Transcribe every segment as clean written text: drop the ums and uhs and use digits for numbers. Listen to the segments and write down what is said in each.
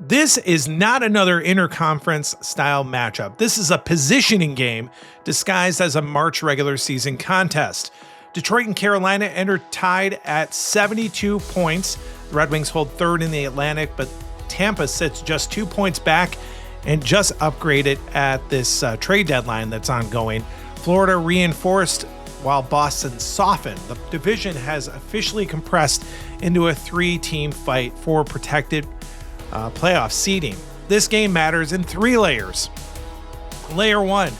This is not another interconference style matchup. This is a positioning game disguised as a March regular season contest. Detroit and Carolina enter tied at 72 points. The Red Wings hold third in the Atlantic, but Tampa sits just 2 points back and just upgraded at this trade deadline that's ongoing. Florida reinforced while Boston softened. The division has officially compressed into a 3-team fight for protected playoff seeding. This game matters in 3 layers. Layer 1,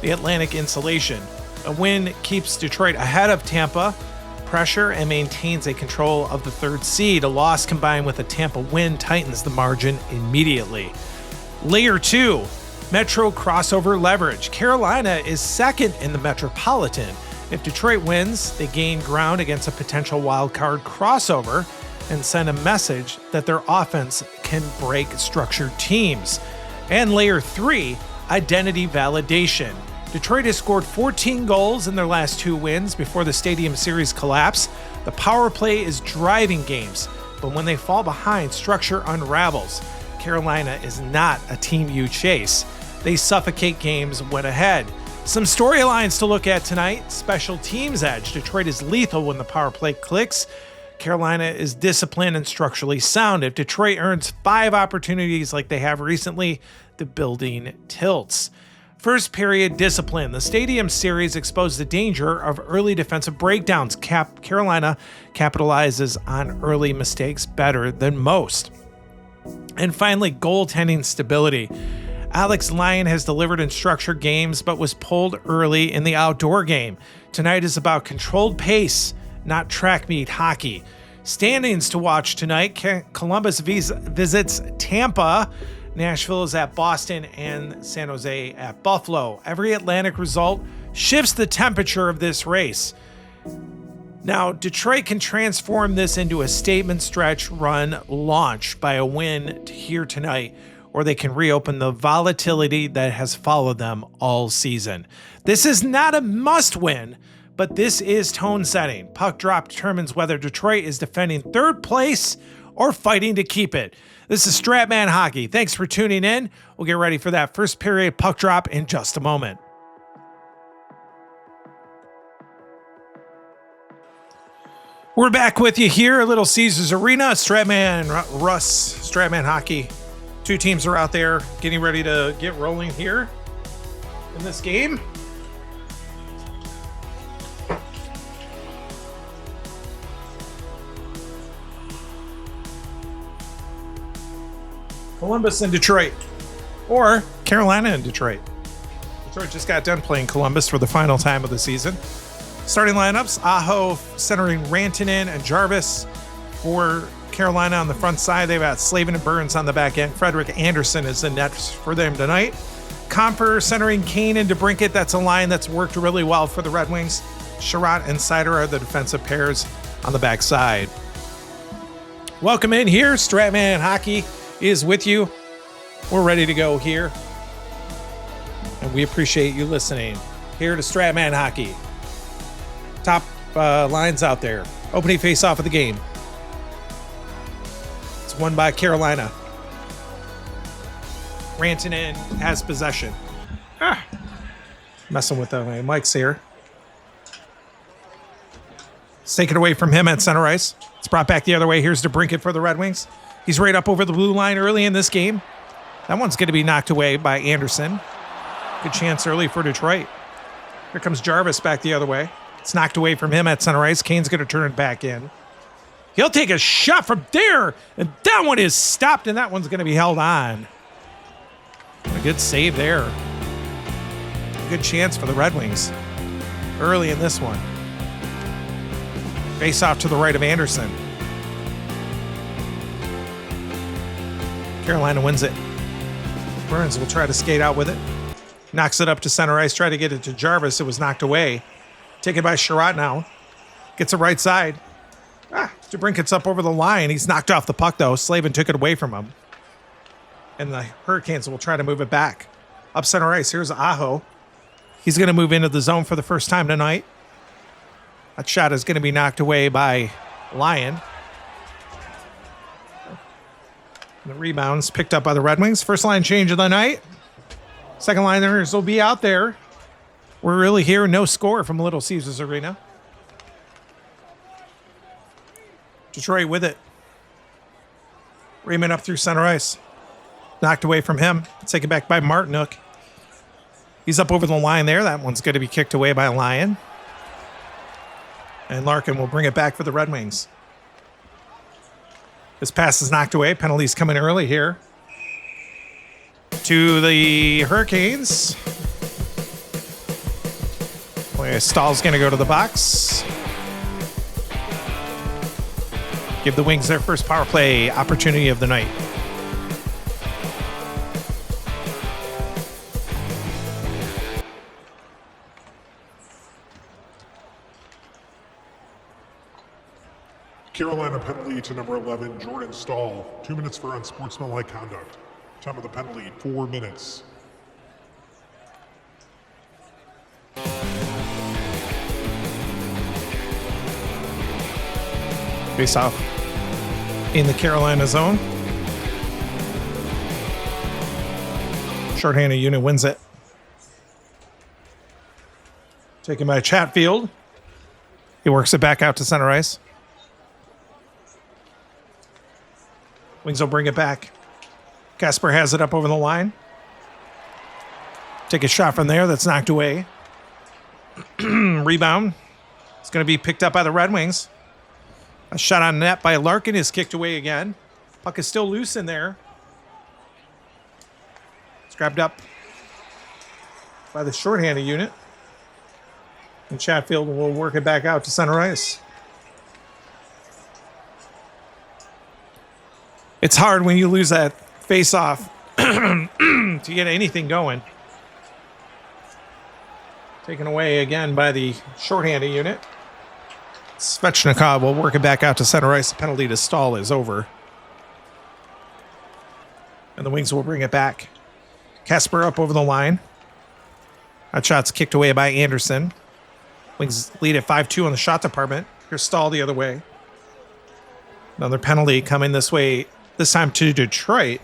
the Atlantic insulation. A win keeps Detroit ahead of Tampa pressure and maintains a control of the 3rd seed. A loss combined with a Tampa win tightens the margin immediately. Layer 2, Metro crossover leverage. Carolina is second in the Metropolitan. If Detroit wins, they gain ground against a potential wildcard crossover and send a message that their offense can break structured teams. And layer 3, identity validation. Detroit has scored 14 goals in their last 2 wins before the Stadium Series collapse. The power play is driving games, but when they fall behind, structure unravels. Carolina is not a team you chase. They suffocate games when ahead. Some storylines to look at tonight. Special teams edge. Detroit is lethal when the power play clicks. Carolina is disciplined and structurally sound. If Detroit earns 5 opportunities like they have recently, the building tilts. First period discipline. The Stadium Series exposed the danger of early defensive breakdowns. Carolina capitalizes on early mistakes better than most. And finally, goaltending stability. Alex Lyon has delivered in structured games, but was pulled early in the outdoor game. Tonight is about controlled pace, not track meet hockey. Standings to watch tonight. Columbus visits Tampa. Nashville is at Boston and San Jose at Buffalo. Every Atlantic result shifts the temperature of this race. Now, Detroit can transform this into a statement stretch run launch by a win here tonight, or they can reopen the volatility that has followed them all season. This is not a must win, but this is tone setting. Puck drop determines whether Detroit is defending 3rd place or fighting to keep it. This is Stratman Hockey. Thanks for tuning in. We'll get ready for that first period puck drop in just a moment. We're back with you here at Little Caesars Arena. Stratman Russ, Stratman Hockey. 2 teams are out there getting ready to get rolling here in this game. Columbus and Detroit, or Carolina and Detroit. Detroit just got done playing Columbus for the final time of the season. Starting lineups, Aho centering Rantanen and Jarvis. For Carolina on the front side, they've got Slavin and Burns on the back end. Frederik Andersen is the net for them tonight. Comfer centering Kane and DeBrincat. That's a line that's worked really well for the Red Wings. Sherratt and Seider are the defensive pairs on the back side. Welcome in here. Stratman Hockey is with you. We're ready to go here. And we appreciate you listening here to Stratman Hockey. Top lines out there. Opening face-off of the game. It's won by Carolina. Rantanen has possession. Messing with my mics here. It's taken away from him at center ice. It's brought back the other way. Here's DeBrincat for the Red Wings. He's right up over the blue line early in this game. That one's going to be knocked away by Andersen. Good chance early for Detroit. Here comes Jarvis back the other way. It's knocked away from him at center ice. Kane's going to turn it back in. He'll take a shot from there, and that one is stopped, and that one's going to be held on. A good save there. A good chance for the Red Wings early in this one. Face off to the right of Andersen. Carolina wins it. Burns will try to skate out with it. Knocks it up to center ice. Try to get it to Jarvis. It was knocked away. Taken by Sherratt now. Gets it right side. DeBrincat's up over the line. He's knocked off the puck, though. Slavin took it away from him. And the Hurricanes will try to move it back. Up center ice. Here's Aho. He's going to move into the zone for the first time tonight. That shot is going to be knocked away by Lyon. The rebounds picked up by the Red Wings. First line change of the night. Second liners will be out there. We're really hearing no score from Little Caesars Arena. Detroit with it. Raymond up through center ice. Knocked away from him. Taken back by Martinook. He's up over the line there. That one's going to be kicked away by Lyon. And Larkin will bring it back for the Red Wings. This pass is knocked away. Penalties coming early here. To the Hurricanes. Stahl's going to go to the box. Give the Wings their first power play opportunity of the night. Carolina penalty to number 11, Jordan Stahl. 2 minutes for unsportsmanlike conduct. Time of the penalty, 4 minutes. Face off in the Carolina zone. Shorthanded unit wins it. Taken by Chatfield. He works it back out to center ice. Wings will bring it back. Kasper has it up over the line. Take a shot from there. That's knocked away. Rebound. It's going to be picked up by the Red Wings. A shot on net by Larkin is kicked away again. Puck is still loose in there. It's grabbed up by the shorthanded unit. And Chatfield will work it back out to center ice. It's hard when you lose that face-off to get anything going. Taken away again by the shorthanded unit. Svechnikov will work it back out to center ice. The penalty to Stahl is over. And the Wings will bring it back. Kasper up over the line. That shot's kicked away by Anderson. Wings lead at 5-2 on the shot department. Here's Stahl the other way. Another penalty coming this way, this time to Detroit.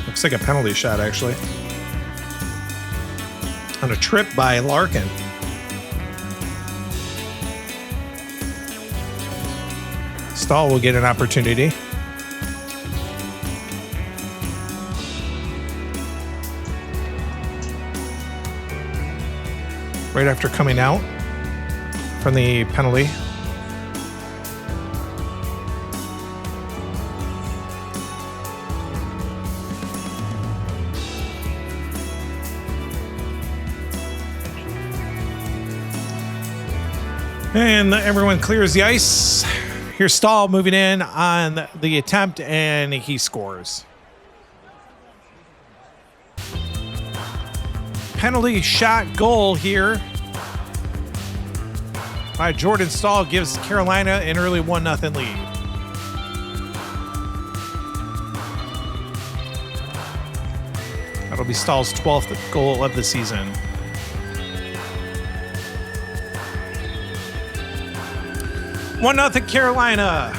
Looks like a penalty shot, actually. On a trip by Larkin. Stahl will get an opportunity. Right after coming out from the penalty. And everyone clears the ice. Here's Stahl moving in on the attempt, and he scores. Penalty shot goal here by Jordan Stahl gives Carolina an early 1-0 lead. That'll be Stahl's 12th goal of the season. One nothing Carolina.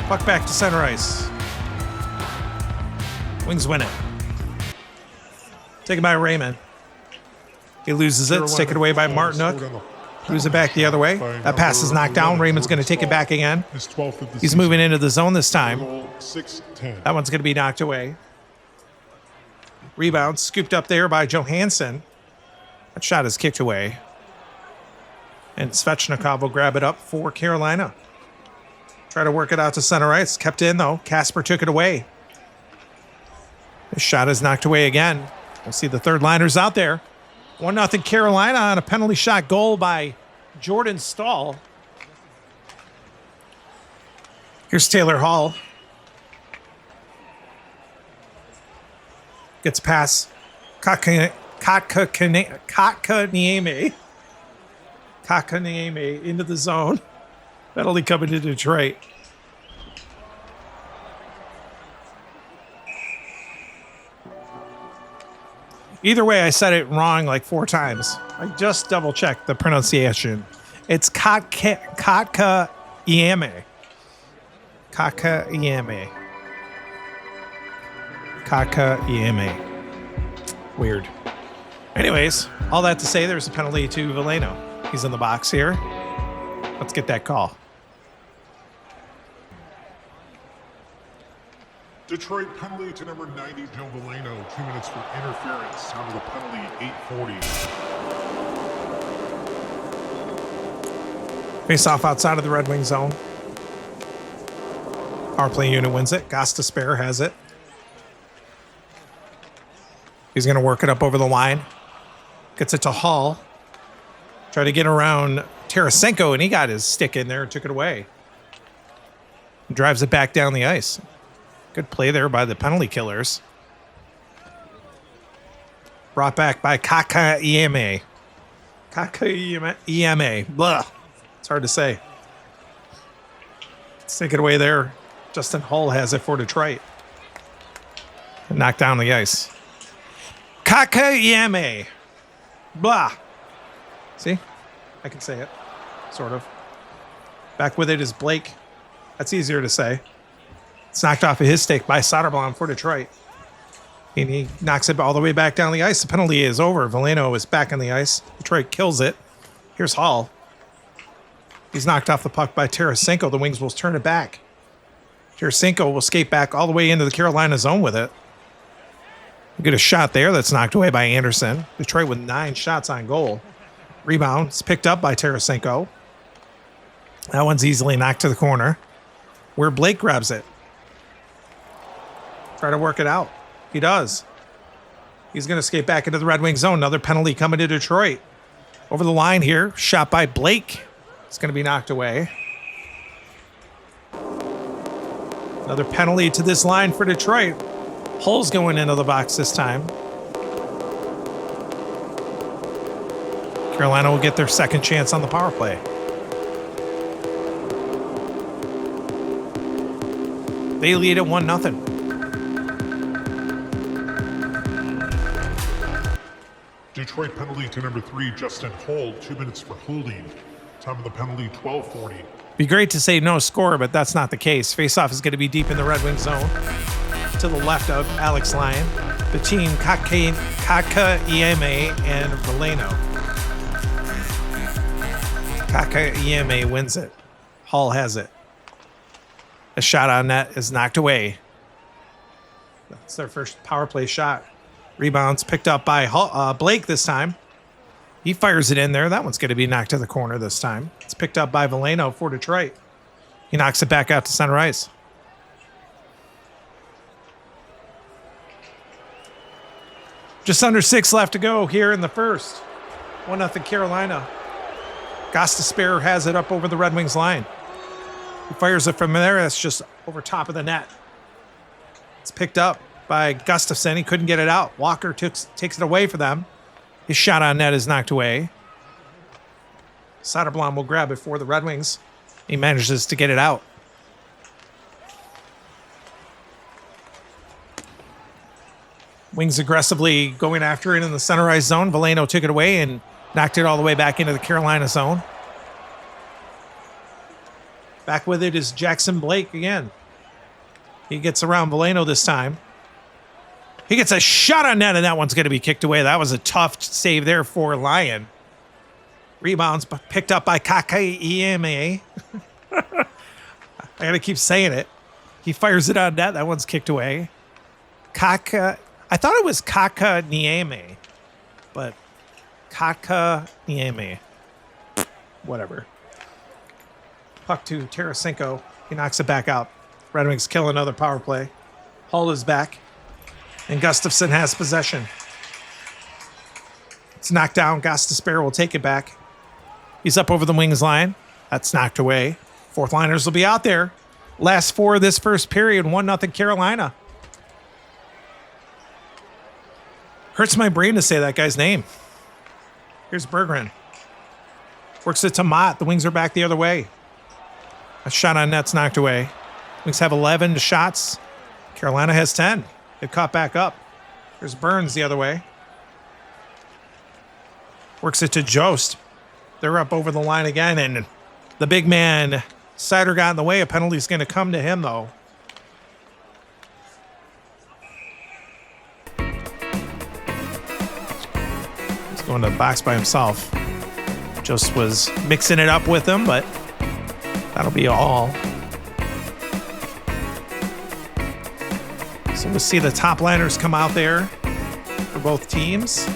Puck back to center ice. Wings win it. Taken by Raymond. He loses it. It's taken away by Martinook. Moves it back the other way. That pass is knocked down. Raymond's going to take it back again. He's moving into the zone this time. That one's going to be knocked away. Rebound scooped up there by Johansson. That shot is kicked away. And Svechnikov will grab it up for Carolina. Try to work it out to center ice. Kept in, though. Kasper took it away. His shot is knocked away again. We'll see the third liners out there. 1-0 Carolina on a penalty shot goal by Jordan Stahl. Here's Taylor Hall. Gets past Kakaniemi into the zone. Penalty coming to Detroit. Either way, I said it wrong like 4 times. I just double checked the pronunciation. It's Kotka Iame. Kotka Iame. Kotka Iame. Weird. Anyways, all that to say, there's a penalty to Veleno. He's in the box here. Let's get that call. Detroit penalty to number 90, Joe Veleno. 2 minutes for interference. Time of the penalty, 8:40. Face off outside of the Red Wing zone. Power play unit wins it. Gostisbehere has it. He's going to work it up over the line. Gets it to Hall. Try to get around Tarasenko, and he got his stick in there and took it away. Drives it back down the ice. Good play there by the penalty killers. Brought back by Kotka Iame. Kotka Iame. Blah. It's hard to say. Let's take it away there. Justin Hull has it for Detroit. Knocked down the ice. Kotka Iame. Blah. See? I can say it. Sort of. Back with it is Blake. That's easier to say. It's knocked off of his stick by Soderblom for Detroit. And he knocks it all the way back down the ice. The penalty is over. Veleno is back on the ice. Detroit kills it. Here's Hall. He's knocked off the puck by Tarasenko. The Wings will turn it back. Tarasenko will skate back all the way into the Carolina zone with it. Get a shot there that's knocked away by Anderson. Detroit with 9 shots on goal. Rebound. It's picked up by Tarasenko. That one's easily knocked to the corner, where Blake grabs it. Try to work it out. He does. He's going to skate back into the Red Wing zone. Another penalty coming to Detroit. Over the line here. Shot by Blake. It's going to be knocked away. Another penalty to this line for Detroit. Hull's going into the box this time. Carolina will get their second chance on the power play. They lead at 1-0. Detroit penalty to number 3, Justin Hull. 2 minutes for holding. Time of the penalty, 12:40. Be great to say no score, but that's not the case. Faceoff is going to be deep in the Red Wing zone to the left of Alex Lyon. The team, Kotka Iame and Veleno. Kotka Iame wins it. Hall has it. A shot on net is knocked away. That's their first power play shot. Rebounds picked up by Blake this time. He fires it in there. That one's going to be knocked to the corner this time. It's picked up by Veleno for Detroit. He knocks it back out to center ice. Just under 6 left to go here in the first. 1-0 Carolina. Gostisbehere has it up over the Red Wings line. He fires it from there. That's just over top of the net. It's picked up by Gustafsson. He couldn't get it out. Walker takes it away for them. His shot on net is knocked away. Soderblom will grab it for the Red Wings. He manages to get it out. Wings aggressively going after it in the center ice zone. Veleno took it away and knocked it all the way back into the Carolina zone. Back with it is Jackson Blake again. He gets around Veleno this time. He gets a shot on net, and that one's going to be kicked away. That was a tough save there for Lyon. Rebounds picked up by Kotka Iame. I got to keep saying it. He fires it on net. That one's kicked away. Kotka. I thought it was Kotka Nieme, but Kotka Nieme. Whatever. Puck to Tarasenko. He knocks it back out. Red Wings kill another power play. Hull is back. And Gustafsson has possession. It's knocked down. Gostisbehere will take it back. He's up over the Wings line. That's knocked away. Fourth liners will be out there. Last 4 of this first period. 1-0 Carolina. Hurts my brain to say that guy's name. Here's Berggren. Works it to Mott. The Wings are back the other way. A shot on net's knocked away. Wings have 11 shots. Carolina has 10. They caught back up. There's Burns the other way. Works it to Jost. They're up over the line again, and the big man, Sider, got in the way. A penalty's going to come to him, though. He's going to the box by himself. Jost was mixing it up with him, but that'll be all. So we'll see the top liners come out there for both teams.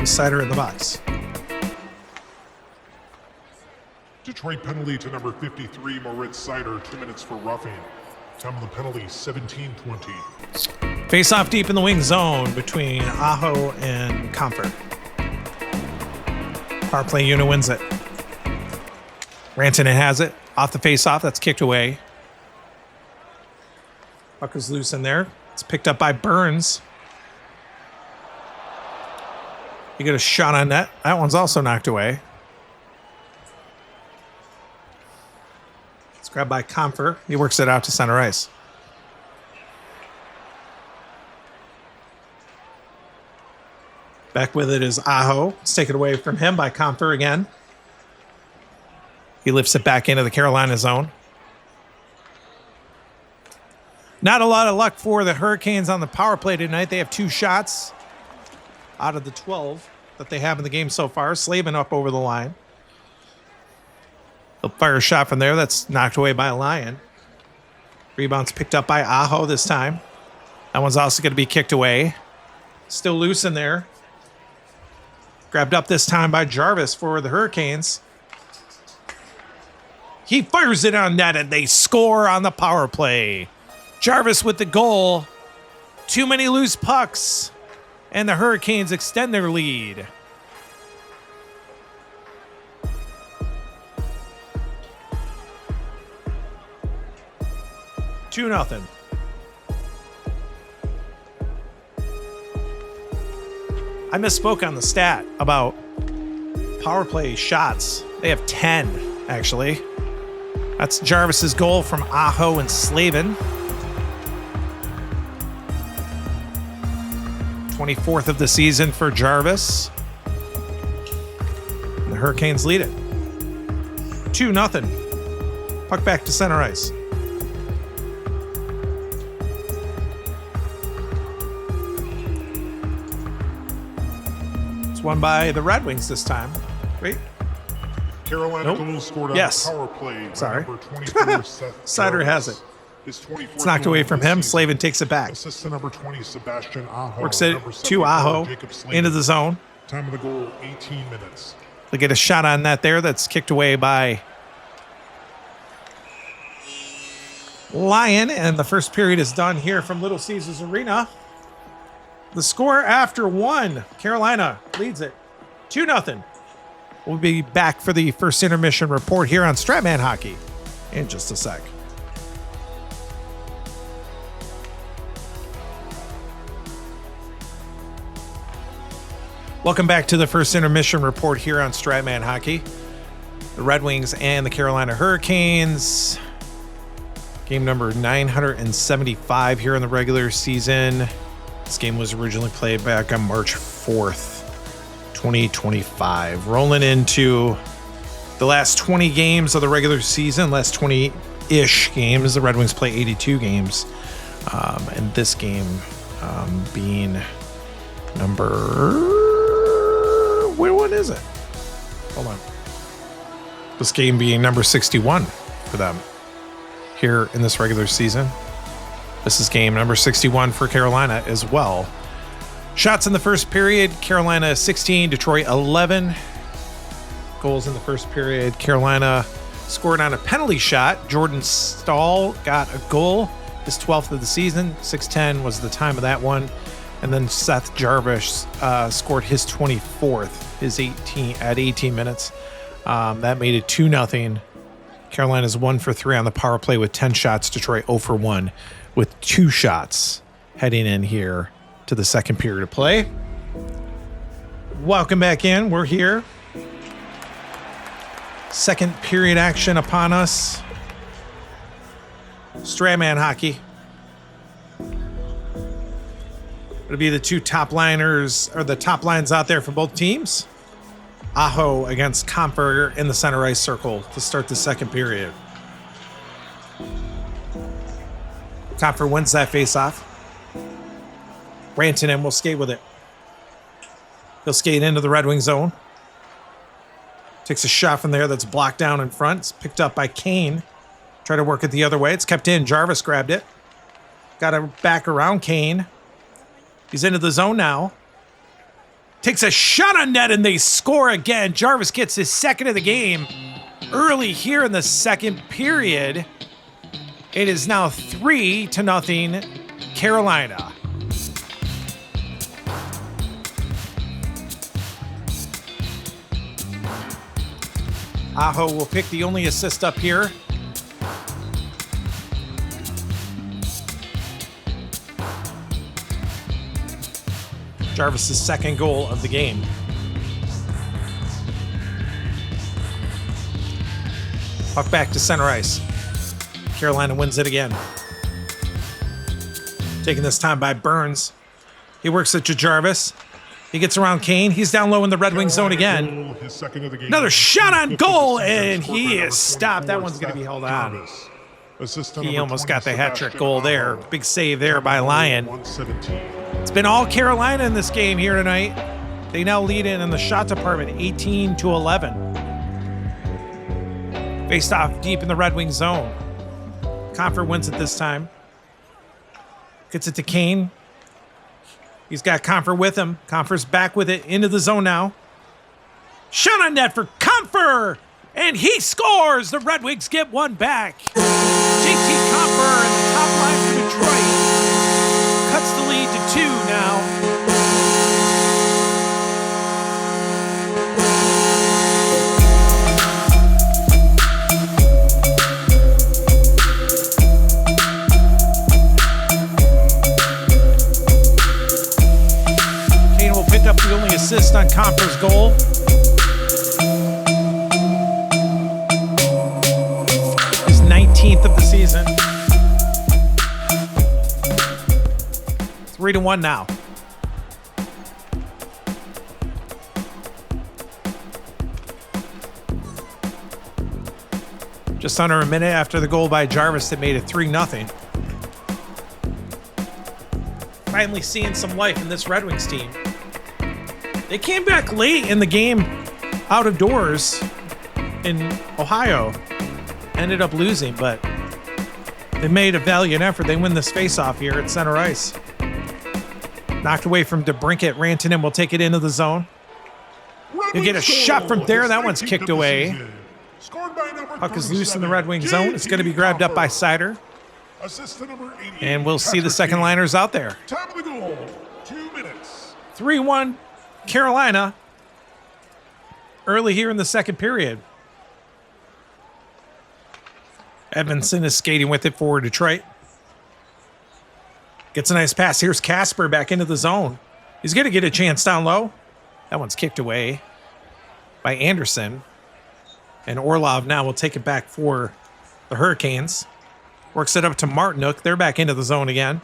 Sider in the box. Detroit penalty to number 53, Moritz Sider, 2 minutes for roughing. Time of the penalty, 17:20. Face off deep in the wing zone between Aho and Comfort. Power play unit wins it. Rantanen has it. Off the face off, that's kicked away. Puck is loose in there. It's picked up by Burns. You get a shot on net. That one's also knocked away. It's grabbed by Comfer. He works it out to center ice. Back with it is Aho. It's taken away from him by Comfer again. He lifts it back into the Carolina zone. Not a lot of luck for the Hurricanes on the power play tonight. They have 2 shots out of the 12 that they have in the game so far. Slavin up over the line. He'll fire a shot from there. That's knocked away by Lyon. Rebound's picked up by Aho this time. That one's also going to be kicked away. Still loose in there. Grabbed up this time by Jarvis for the Hurricanes. He fires it on net and they score on the power play. Jarvis with the goal. Too many loose pucks. And the Hurricanes extend their lead. Two nothing. I misspoke on the stat about power play shots. They have 10, actually. That's Jarvis's goal from Aho and Slavin. 24th of the season for Jarvis. And the Hurricanes lead it. 2-0. Puck back to center ice. It's won by the Red Wings this time. Wait. Carolina goal scored on the power play. Sorry. Number 24, Seth Sider has it. It's knocked away from him. Slavin takes it back. Assist to number 20, Sebastian Aho. Works it to Aho into the zone. Time of the goal, 18 minutes. They get a shot on that there. That's kicked away by Lyon. And the first period is done here from Little Caesars Arena. The score after 1. Carolina leads it 2-0. We'll be back for the first intermission report here on Stratman Hockey in just a sec. Welcome back to the first intermission report here on Stratman Hockey. The Red Wings and the Carolina Hurricanes. Game number 975 here in the regular season. This game was originally played back on March 4th, 2025. Rolling into the last 20 games of the regular season, last 20-ish games. The Red Wings play 82 games. And this game being number... What is it? Hold on. This game being number 61 for them here in this regular season. This is game number 61 for Carolina as well. Shots in the first period, Carolina 16, Detroit 11. Goals in the first period, Carolina scored on a penalty shot. Jordan Stahl got a goal, his 12th of the season. 6:10 was the time of that one. And then Seth Jarvis scored his 24th, his 18 minutes. That made it 2-0. Carolina's 1 for 3 on the power play with 10 shots. Detroit 0 for 1 with 2 shots heading in here to the second period of play. Welcome back in. We're here. Second period action upon us. Stratman Hockey. It'll be the two top liners, or the top lines out there for both teams. Aho against Comfer in the center ice circle to start the second period. Comfer wins that faceoff. Rantanen will skate with it. He'll skate into the Red Wing zone. Takes a shot from there that's blocked down in front. It's picked up by Kane. Try to work it the other way. It's kept in. Jarvis grabbed it. Got to back around Kane. He's into the zone now. Takes a shot on net and they score again. Jarvis gets his second of the game early here in the second period. It is now 3-0 Carolina. Aho will pick the only assist up here. Jarvis' second goal of the game. Puck back to center ice. Carolina wins it again. Taken this time by Burns. He works it to Jarvis. He gets around Kane. He's down low in the Red Wing zone again. Another shot on goal, and he is stopped. That one's going to be held on. He almost got the hat-trick goal there. Big save there by Lyon. It's been all Carolina in this game here tonight. They now lead in the shot department, 18-11. Faced off deep in the Red Wing zone. Comfer wins it this time. Gets it to Kane. He's got Comfer with him. Comfer's back with it into the zone now. Shot on net for Comfer! And he scores! The Red Wings get one back. JT Comfer in the top line for Detroit. Cuts the lead to 2 now. Kane will pick up the only assist on Comfer's goal. His 19th of the season. 3-1 now. Just under a minute after the goal by Jarvis that made it 3-0. Finally seeing some life in this Red Wings team. They came back late in the game out of doors in Ohio. Ended up losing, but they made a valiant effort. They win this faceoff here at center ice. Knocked away from DeBrincat. Rantanen will take it into the zone. He'll get a shot from there. That one's kicked away. Puck is loose in the Red Wing zone. It's going to be grabbed up by Sider. And we'll see the second liners out there. 3-1 Carolina. Early here in the second period. Edmondson is skating with it for Detroit. Gets a nice pass. Here's Casper back into the zone. He's going to get a chance down low. That one's kicked away by Anderson. And Orlov now will take it back for the Hurricanes. Works it up to Martinook. They're back into the zone again.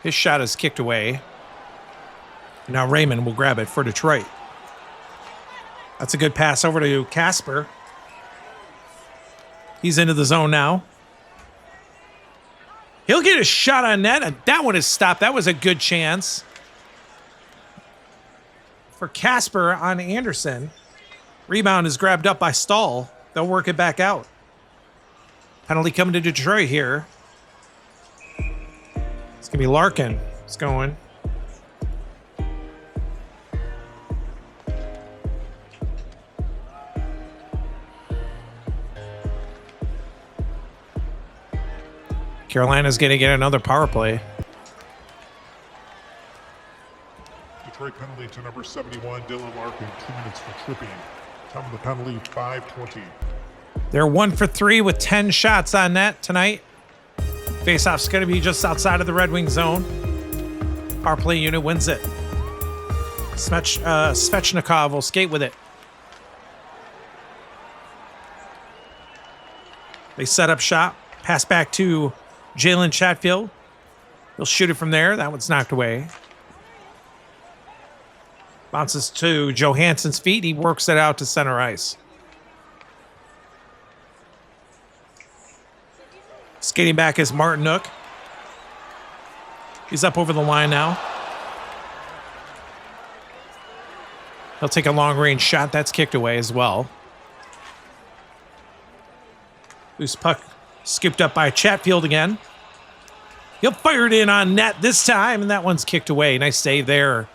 His shot is kicked away. Now Raymond will grab it for Detroit. That's a good pass over to Casper. He's into the zone now. He'll get a shot on net, and that one is stopped. That was a good chance for Casper on Anderson. Rebound is grabbed up by Stahl. They'll work it back out. Penalty coming to Detroit here. It's going to be Larkin. It's going. Carolina's going to get another power play. Detroit penalty to number 71, Dylan Larkin, 2 minutes for tripping. Time of the penalty, 5:20. They're 1 for 3 with 10 shots on net tonight. Faceoff's going to be just outside of the Red Wing zone. Power play unit wins it. Svechnikov will skate with it. They set up shop. Pass back to Jalen Chatfield. He'll shoot it from there. That one's knocked away. Bounces to Johansson's feet. He works it out to center ice. Skating back is Martin Nook. He's up over the line now. He'll take a long-range shot. That's kicked away as well. Loose puck scooped up by Chatfield again. He'll fire it in on net this time, and that one's kicked away. Nice save there.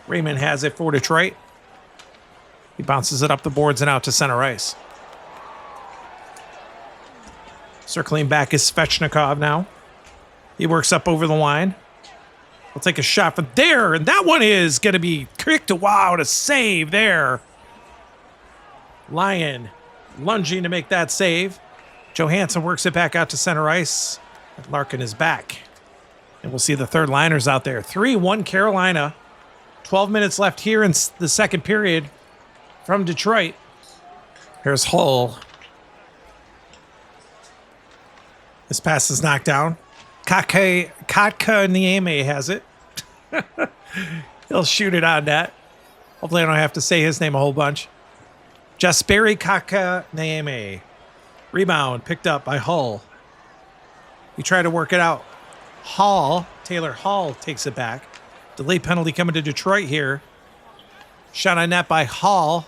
Raymond has it for Detroit. He bounces it up the boards and out to center ice. Circling back is Svechnikov now. He works up over the line. We'll take a shot from there, and that one is going to be kicked. Wow, to save there. Lyon lunging to make that save. Johansson works it back out to center ice. Larkin is back. And we'll see the third liners out there. 3-1 Carolina. 12 minutes left here in the second period from Detroit. Here's Hull. This pass is knocked down. Katka Nieme has it. He'll shoot it on net. Hopefully I don't have to say his name a whole bunch. Jesperi Katka Nieme. Rebound picked up by Hull. He tried to work it out. Taylor Hall takes it back. Delay penalty coming to Detroit here. Shot on net by Hall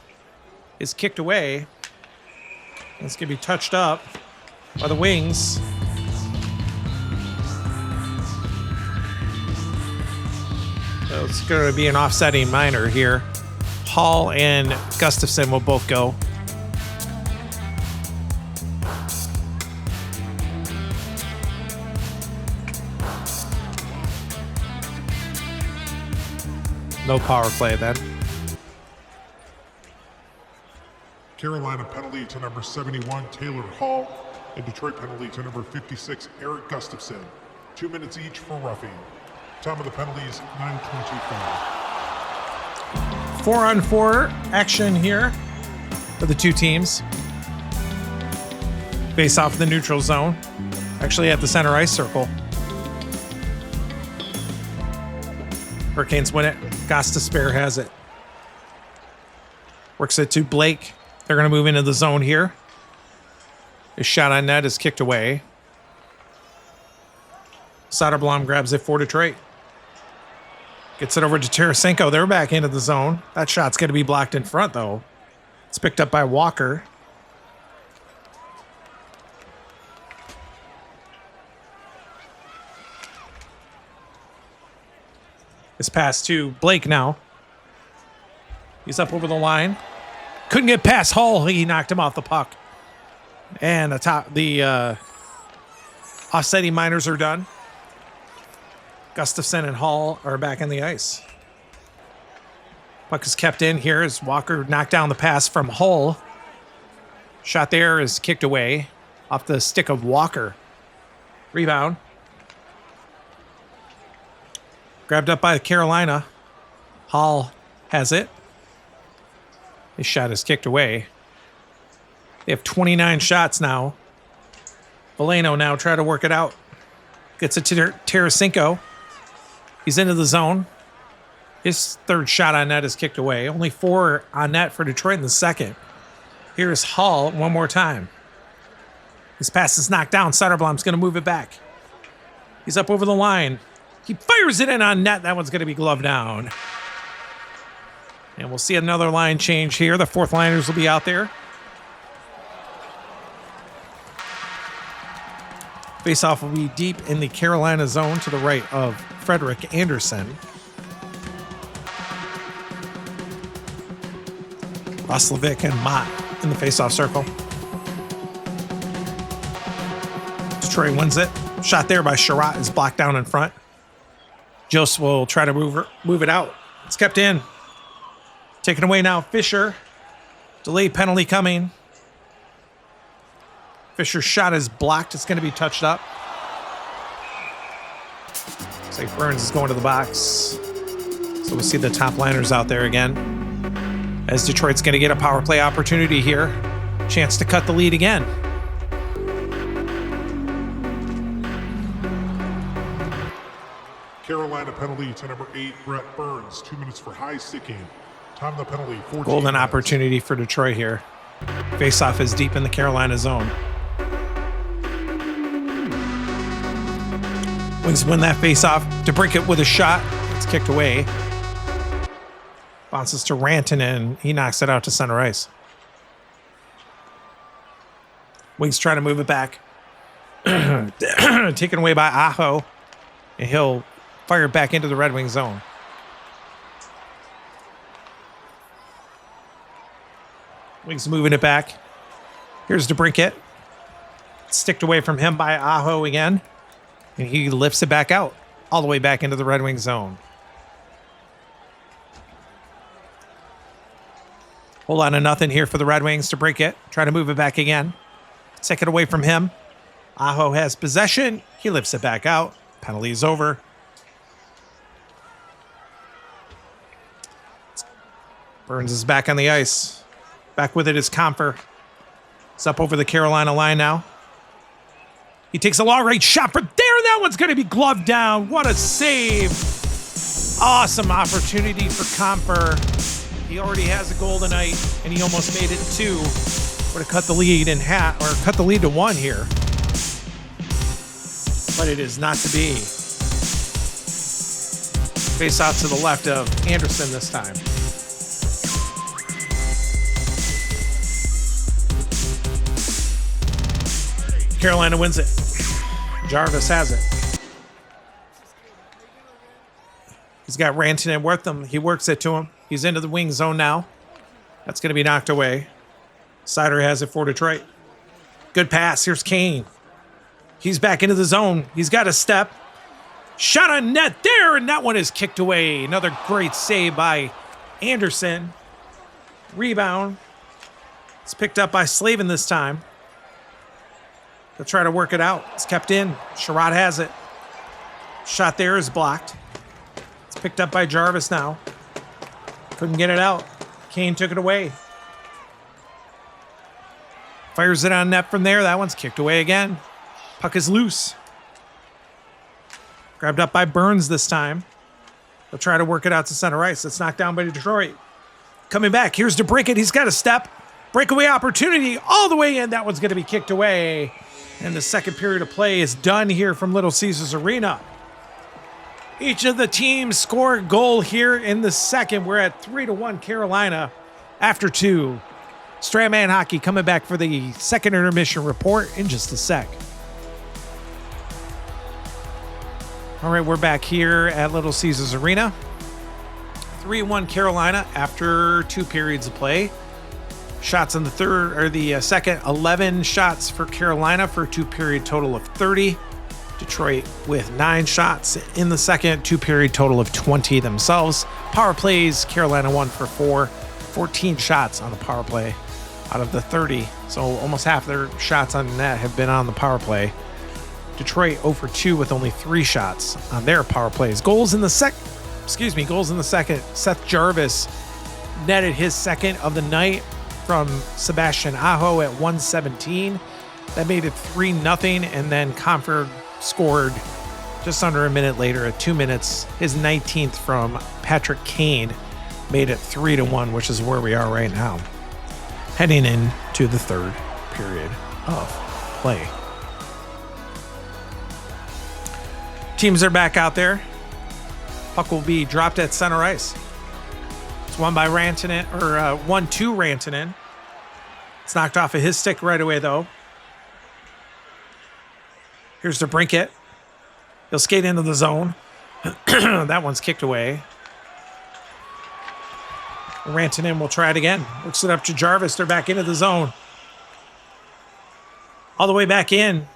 is kicked away. It's going to be touched up by the Wings. So it's going to be an offsetting minor here. Hall and Gustafson will both go. No power play then. Carolina penalty to number 71, Taylor Hall, and Detroit penalty to number 56, Eric Gustafson. 2 minutes each for roughing. Time of the penalties, 9:25. 4-on-4 action here for the two teams. Face off the neutral zone. Actually at the center ice circle. Hurricanes win it. Gostisbehere has it. Works it to Blake. They're going to move into the zone here. His shot on net is kicked away. Soderblom grabs it for Detroit. Gets it over to Tarasenko. They're back into the zone. That shot's going to be blocked in front, though. It's picked up by Walker. This pass to Blake now. He's up over the line. Couldn't get past Hull. He knocked him off the puck. And the offsetting minors are done. Gustafson and Hall are back on the ice. Puck is kept in here as Walker knocked down the pass from Hull. Shot there is kicked away off the stick of Walker. Rebound. Grabbed up by Carolina. Hall has it. His shot is kicked away. They have 29 shots now. Veleno now try to work it out. Gets it to Tarasenko. He's into the zone. His third shot on net is kicked away. Only 4 on net for Detroit in the second. Here's Hall one more time. His pass is knocked down. Soderblom's going to move it back. He's up over the line. He fires it in on net. That one's going to be gloved down. And we'll see another line change here. The fourth liners will be out there. Faceoff will be deep in the Carolina zone to the right of Frederick Anderson. Roslovic and Mott in the faceoff circle. Detroit wins it. Shot there by Sherratt is blocked down in front. Jost will try to move it out. It's kept in. Taken away now, Fisher. Delayed penalty coming. Fisher's shot is blocked. It's going to be touched up. Looks like Burns is going to the box. So we'll see the top liners out there again. As Detroit's going to get a power play opportunity here. Chance to cut the lead again. Carolina penalty to number 8, Brett Burns. 2 minutes for high sticking. Time of the penalty, 14 Golden minutes. opportunity for Detroit here. Face-off is deep in the Carolina zone. Wings win that face-off. DeBrincat with a shot. It's kicked away. Bounces to Rantanen. He knocks it out to center ice. Wings trying to move it back. Taken away by Aho. And he'll fire it back into the Red Wing zone. Wings moving it back. Here's DeBrincat. Sticked away from him by Aho again. And he lifts it back out. All the way back into the Red Wing zone. Whole lot of nothing here for the Red Wings. DeBrincat. Try to move it back again. Take it away from him. Aho has possession. He lifts it back out. Penalty is over. Burns is back on the ice. Back with it is Comfer. It's up over the Carolina line now. He takes a long range shot from there. That one's going to be gloved down. What a save. Awesome opportunity for Comfer. He already has a goal tonight, and he almost made it 2. Would have cut the lead in half, or cut the lead to 1 here. But it is not to be. Face off to the left of Anderson this time. Carolina wins it. Jarvis has it. He's got Rantanen with him. He works it to him. He's into the wing zone now. That's going to be knocked away. Sider has it for Detroit. Good pass. Here's Kane. He's back into the zone. He's got a step. Shot on net there, and that one is kicked away. Another great save by Anderson. Rebound. It's picked up by Slavin this time. They'll try to work it out. It's kept in. Sherrod has it. Shot there is blocked. It's picked up by Jarvis now. Couldn't get it out. Kane took it away. Fires it on net from there. That one's kicked away again. Puck is loose. Grabbed up by Burns this time. They'll try to work it out to center ice. It's knocked down by Detroit. Coming back. Here's DeBrincat. He's got a step. Breakaway opportunity all the way in. That one's going to be kicked away. And the second period of play is done here from Little Caesars Arena. Each of the teams score a goal here in the second. We're at 3-1 Carolina after 2. Stratman Hockey coming back for the second intermission report in just a sec. All right, we're back here at Little Caesars Arena. 3-1 Carolina after 2 periods of play. Shots in the third or the second, 11 shots for Carolina for a 2-period total of 30. Detroit with 9 shots in the second, 2-period total of 20 themselves. Power plays, Carolina 1 for 4, 14 shots on the power play out of the 30. So almost half their shots on net have been on the power play. Detroit 0 for 2 with only 3 shots on their power plays. Goals in the second. Seth Jarvis netted his second of the night from Sebastian Aho at 1:17. That made it 3-0, and then Comfort scored just under a minute later at 2 minutes. His 19th from Patrick Kane made it 3-1, which is where we are right now. Heading into the third period of play. Teams are back out there. Puck will be dropped at center ice. It's won by Rantanen, or 1-2 Rantanen. It's knocked off of his stick right away, though. Here's DeBrincat. He'll skate into the zone. That one's kicked away. Rantanen will try it again. Looks it up to Jarvis. They're back into the zone. All the way back in.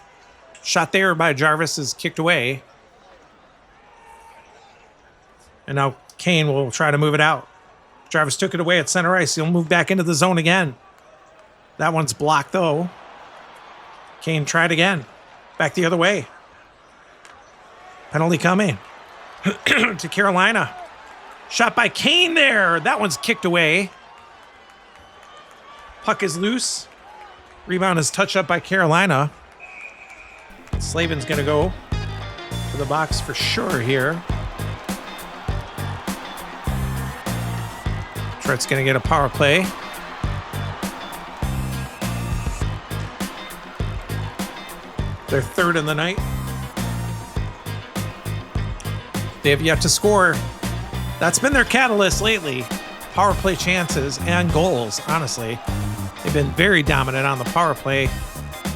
Shot there by Jarvis is kicked away. And now Kane will try to move it out. Jarvis took it away at center ice. He'll move back into the zone again. That one's blocked, though. Kane tried again. Back the other way. Penalty coming to Carolina. Shot by Kane there. That one's kicked away. Puck is loose. Rebound is touched up by Carolina. Slavin's going to go to the box for sure here. Detroit's going to get a power play. They're third in the night. They have yet to score. That's been their catalyst lately. Power play chances and goals, honestly. They've been very dominant on the power play,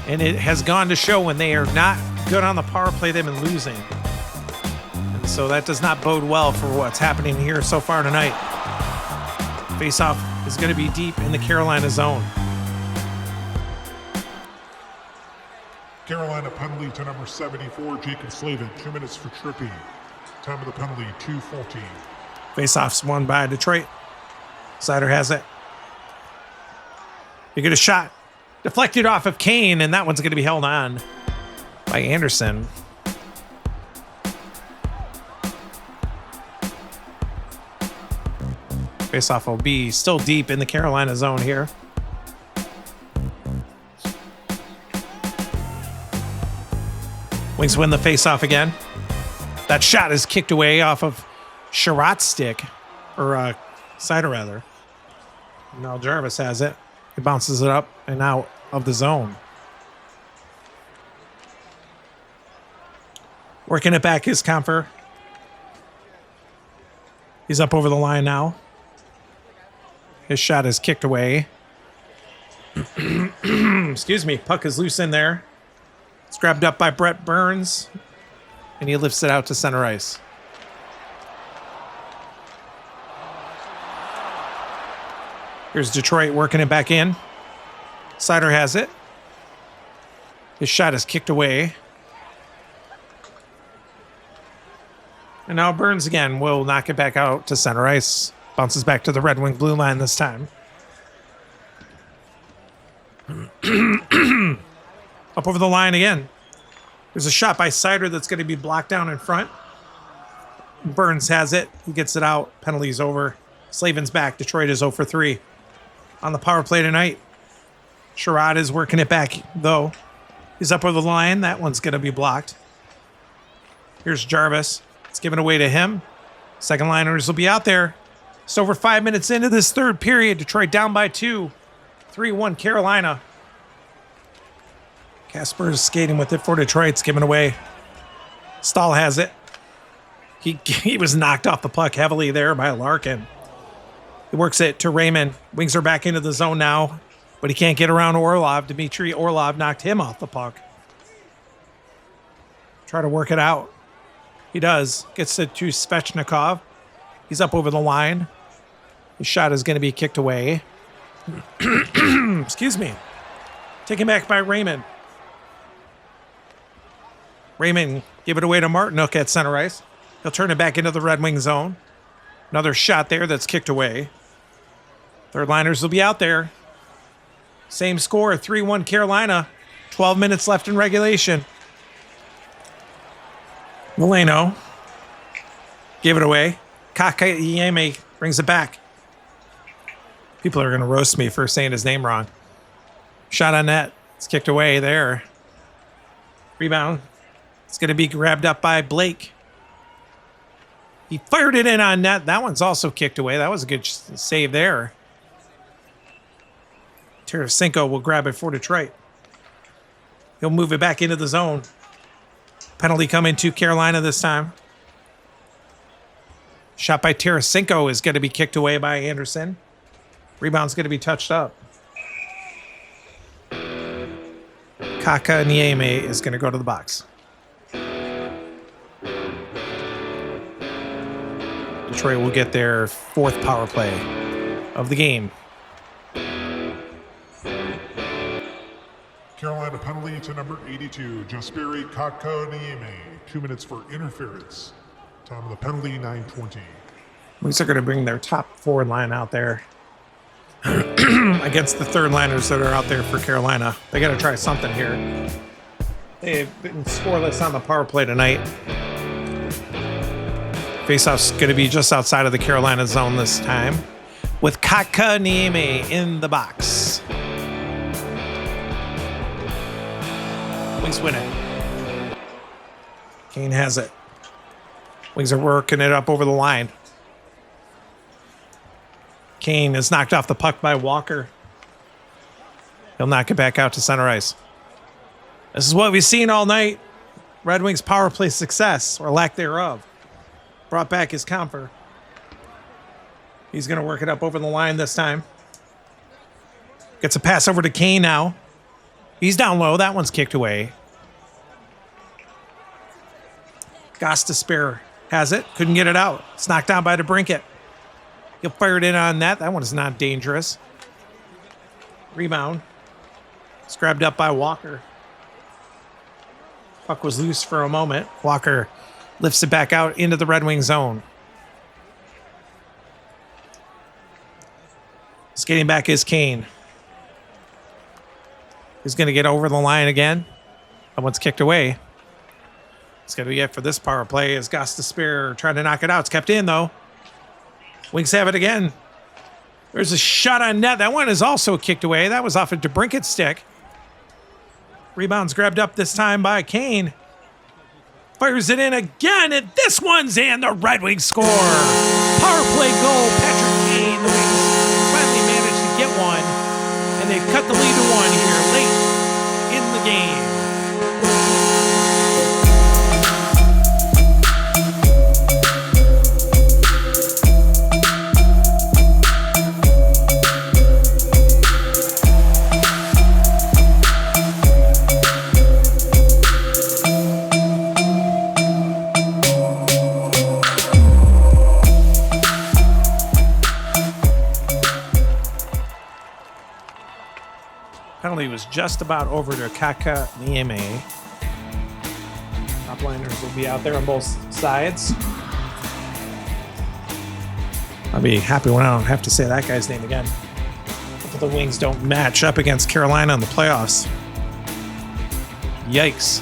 and it has gone to show when they are not good on the power play, they've been losing. And so that does not bode well for what's happening here so far tonight. Faceoff is going to be deep in the Carolina zone. Carolina penalty to number 74, Jacob Slavin. 2 minutes for tripping. Time of the penalty, 2:14. Faceoff's won by Detroit. Sider has it. You get a shot. Deflected off of Kane, and that one's going to be held on by Anderson. Faceoff will be still deep in the Carolina zone here. Wings win the faceoff again. That shot is kicked away off of Sherratt's stick, or Sider rather. Now Jarvis has it. He bounces it up and out of the zone. Working it back is Comfer. He's up over the line now. His shot is kicked away. Excuse me. Puck is loose in there. It's grabbed up by Brett Burns, and he lifts it out to center ice. Here's Detroit working it back in. Sider has it. His shot is kicked away. And now Burns again will knock it back out to center ice. Bounces back to the Red Wing blue line this time. Up over the line again. There's a shot by Sider that's going to be blocked down in front. Burns has it. He gets it out. Penalty's over. Slavin's back. Detroit is 0 for 3 on the power play tonight. Sherrod is working it back, though. He's up over the line. That one's going to be blocked. Here's Jarvis. It's given away to him. Second liners will be out there. It's over 5 minutes into this third period. Detroit down by 2. 3-1 Carolina. Casper is skating with it for Detroit. It's given away. Stahl has it. He was knocked off the puck heavily there by Larkin. He works it to Raymond. Wings are back into the zone now, but he can't get around Orlov. Dmitry Orlov knocked him off the puck. Try to work it out. He does. Gets it to Svechnikov. He's up over the line. His shot is going to be kicked away. Excuse me. Taken back by Raymond. Raymond give it away to Martinuk at center ice. He'll turn it back into the Red Wing zone. Another shot there that's kicked away. Third liners will be out there. Same score, 3-1 Carolina. 12 minutes left in regulation. Milano gave it away. Kakayeme brings it back. People are going to roast me for saying his name wrong. Shot on net. It's kicked away there. Rebound. It's going to be grabbed up by Blake. He fired it in on net. That one's also kicked away. That was a good save there. Tarasenko will grab it for Detroit. He'll move it back into the zone. Penalty coming to Carolina this time. Shot by Tarasenko is going to be kicked away by Anderson. Rebound's going to be touched up. Kaka Nieme is going to go to the box. Detroit will get their fourth power play of the game. Carolina penalty to number 82, Jesperi Kakoniemi. 2 minutes for interference. Time of the penalty, 9:20. Wings are going to bring their top forward line out there against the third liners that are out there for Carolina. They got to try something here. They've been scoreless on the power play tonight. Faceoff's going to be just outside of the Carolina zone this time, with Kakaniemi in the box. Wings win it. Kane has it. Wings are working it up over the line. Kane is knocked off the puck by Walker. He'll knock it back out to center ice. This is what we've seen all night. Red Wings power play success, or lack thereof. Brought back his Comfer. He's going to work it up over the line this time. Gets a pass over to Kane now. He's down low. That one's kicked away. Gostisbehere has it. Couldn't get it out. It's knocked down by DeBrincat. He'll fire it in on net. That one is not dangerous. Rebound. It's grabbed up by Walker. Puck was loose for a moment. Walker lifts it back out into the Red Wing zone. Skating back is Kane. He's going to get over the line again. That one's kicked away. It's going to be it for this power play as Gostisbehere trying to knock it out. It's kept in, though. Wings have it again. There's a shot on net. That one is also kicked away. That was off a DeBrincat stick. Rebound's grabbed up this time by Kane. Fires it in again, and this one's in. The Red Wings score. Power play goal. Patrick Kane. The Wings finally managed to get one, and they've cut the lead to one here late in the game. Penalty was just about over to Kaka Nieme. Top liners will be out there on both sides. I'll be happy when I don't have to say that guy's name again. If the Wings don't match up against Carolina in the playoffs. Yikes.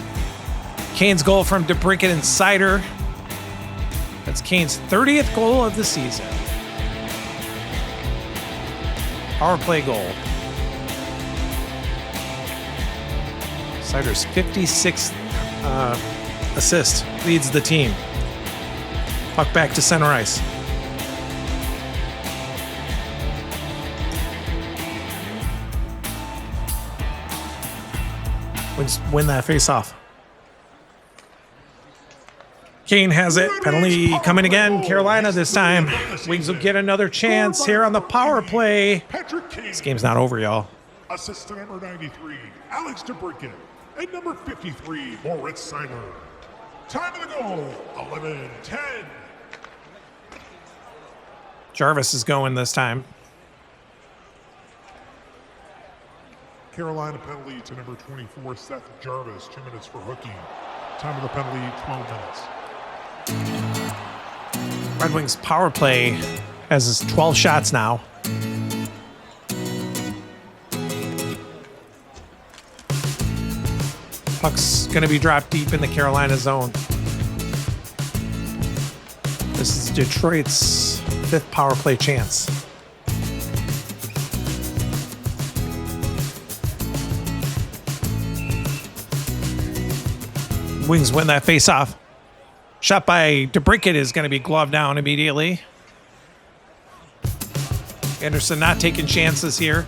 Kane's goal from DeBrincat and Sider. That's Kane's 30th goal of the season. Power play goal. Sider's 56th assist leads the team. Puck back to center ice. Wings win that face-off. Kane has it. Penalty coming again. Carolina this time. Wings will get another chance here on the power play. This game's not over, y'all. Assist to number 93, Alex DeBrincat. And number 53, Moritz Seiler. Time of the goal, 11-10. Jarvis is going this time. Carolina penalty to number 24, Seth Jarvis. 2 minutes for hooking. Time of the penalty, 12 minutes. Red Wings power play has his 12 shots now. Puck's going to be dropped deep in the Carolina zone. This is Detroit's 5th power play chance. Wings win that face-off. Shot by DeBrincat is going to be gloved down immediately. Anderson not taking chances here.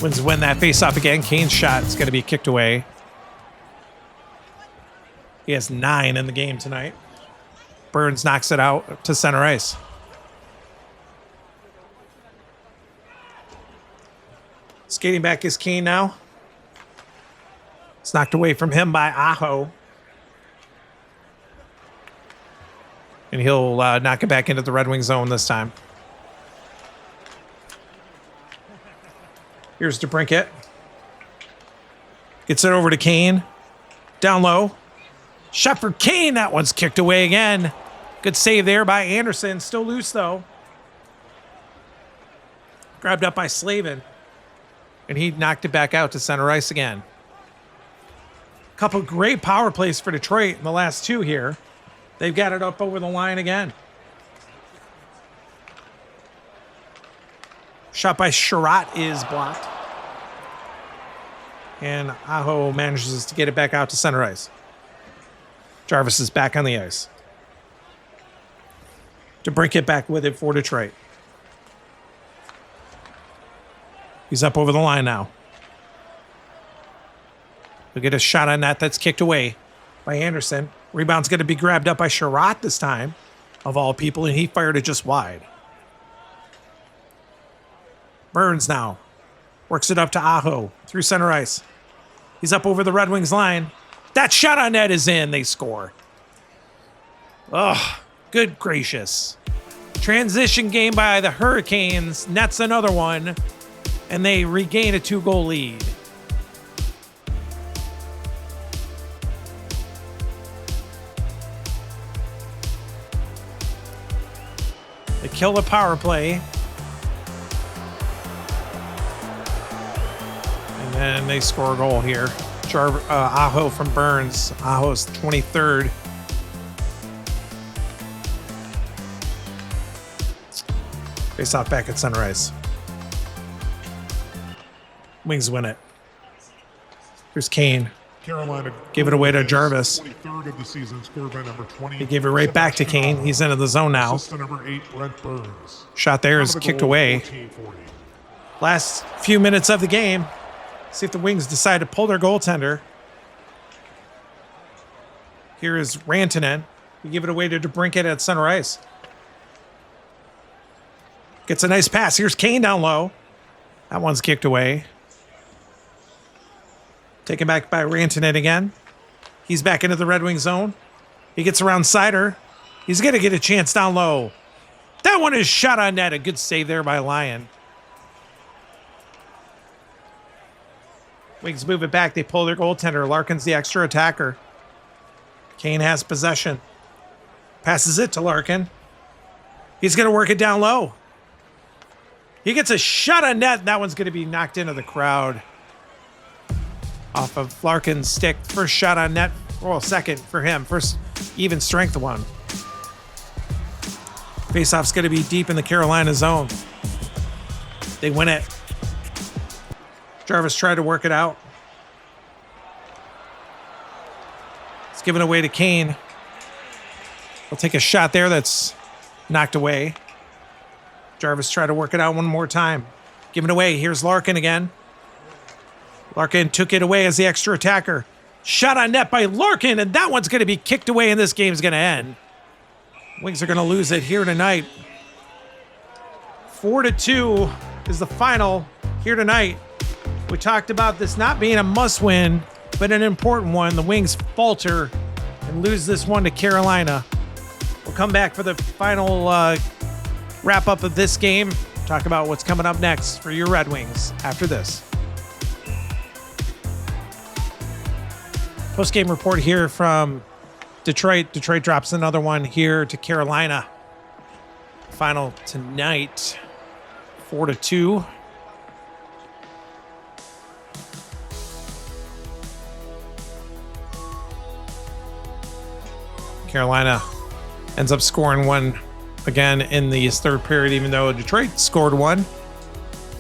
Wins win that face-off again. Kane's shot is going to be kicked away. He has 9 in the game tonight. Burns knocks it out to center ice. Skating back is Kane now. It's knocked away from him by Aho. And he'll knock it back into the Red Wing zone this time. Here's DeBrincat. Gets it over to Kane. Down low. Shot for Kane. That one's kicked away again. Good save there by Anderson. Still loose, though. Grabbed up by Slavin. And he knocked it back out to center ice again. Couple great power plays for Detroit in the last 2 here. They've got it up over the line again. Shot by Sherratt is blocked. And Aho manages to get it back out to center ice. Jarvis is back on the ice. DeBrincat back with it for Detroit. He's up over the line now. He'll get a shot on that. That's kicked away by Anderson. Rebound's going to be grabbed up by Sherratt this time, of all people, and he fired it just wide. Burns now works it up to Aho through center ice. He's up over the Red Wings line. That shot on net is in. They score. Oh, good gracious. Transition game by the Hurricanes. Nets another one, and they regain a 2-goal lead. They kill the power play. And then they score a goal here. Aho from Burns. Aho's 23rd. Face off back at center ice. Wings win it. Here's Kane. Carolina Give it away to Jarvis. 23rd of the season, scored by number 20. He gave it right back to Kane. He's into the zone now. Assist to number 8, Brent Burns. Shot there is kicked away. 14-40. Last few minutes of the game. See if the Wings decide to pull their goaltender. Here is Rantanen. We give it away to DeBrincat at center ice. Gets a nice pass. Here's Kane down low. That one's kicked away. Taken back by Rantanen again. He's back into the Red Wing zone. He gets around Sider. He's going to get a chance down low. That one is shot on net. A good save there by Lyon. Wings move it back. They pull their goaltender. Larkin's the extra attacker. Kane has possession. Passes it to Larkin. He's going to work it down low. He gets a shot on net. That one's going to be knocked into the crowd. Off of Larkin's stick. First shot on net. Well, second for him. First even strength one. Faceoff's going to be deep in the Carolina zone. They win it. Jarvis tried to work it out. It's given away to Kane. He'll take a shot there that's knocked away. Jarvis tried to work it out one more time. Give it away. Here's Larkin again. Larkin took it away as the extra attacker. Shot on net by Larkin, and that one's going to be kicked away, and this game's going to end. Wings are going to lose it here tonight. 4-2 is the final here tonight. We talked about this not being a must-win, but an important one. The Wings falter and lose this one to Carolina. We'll come back for the final wrap-up of this game. Talk about what's coming up next for your Red Wings after this. Post-game report here from Detroit. Detroit drops another one here to Carolina. Final tonight, 4-2. Carolina ends up scoring one again in the third period, even though Detroit scored one.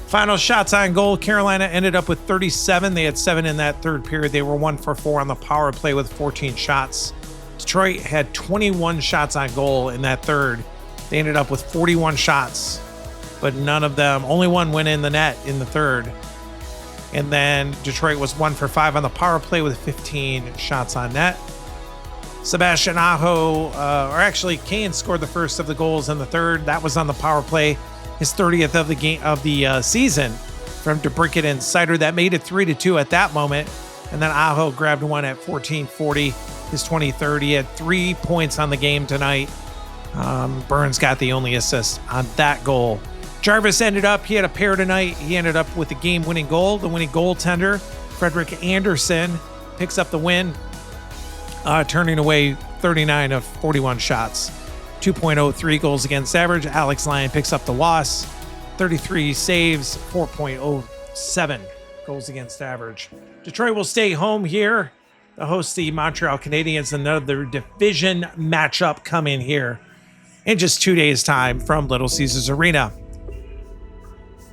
Final shots on goal. Carolina ended up with 37. They had 7 in that third period. They were 1 for 4 on the power play with 14 shots. Detroit had 21 shots on goal in that third. They ended up with 41 shots, but none of them, only one went in the net in the third. And then Detroit was 1 for 5 on the power play with 15 shots on net. Sebastian Aho, or actually Kane scored the first of the goals in the third. That was on the power play. His 30th of the game of the season from DeBrincat and Sider. That made it 3-2 at that moment. And then Aho grabbed one at 14:40, his 23rd. He had 3 points on the game tonight. Burns got the only assist on that goal. Jarvis he had a pair tonight. He ended up with the game-winning goal. The winning goaltender, Frederik Andersen, picks up the win, turning away 39 of 41 shots. 2.03 goals against average. Alex Lyon picks up the loss. 33 saves, 4.07 goals against average. Detroit will stay home here to host the Montreal Canadiens. Another division matchup coming here in just 2 days' time from Little Caesars Arena.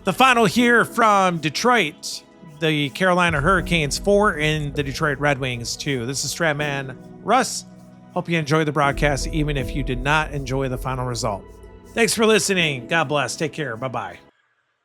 The final here from Detroit. the Carolina Hurricanes 4 and the Detroit Red Wings 2. This is Stratman Russ. Hope you enjoyed the broadcast, even if you did not enjoy the final result. Thanks for listening. God bless. Take care. Bye-bye.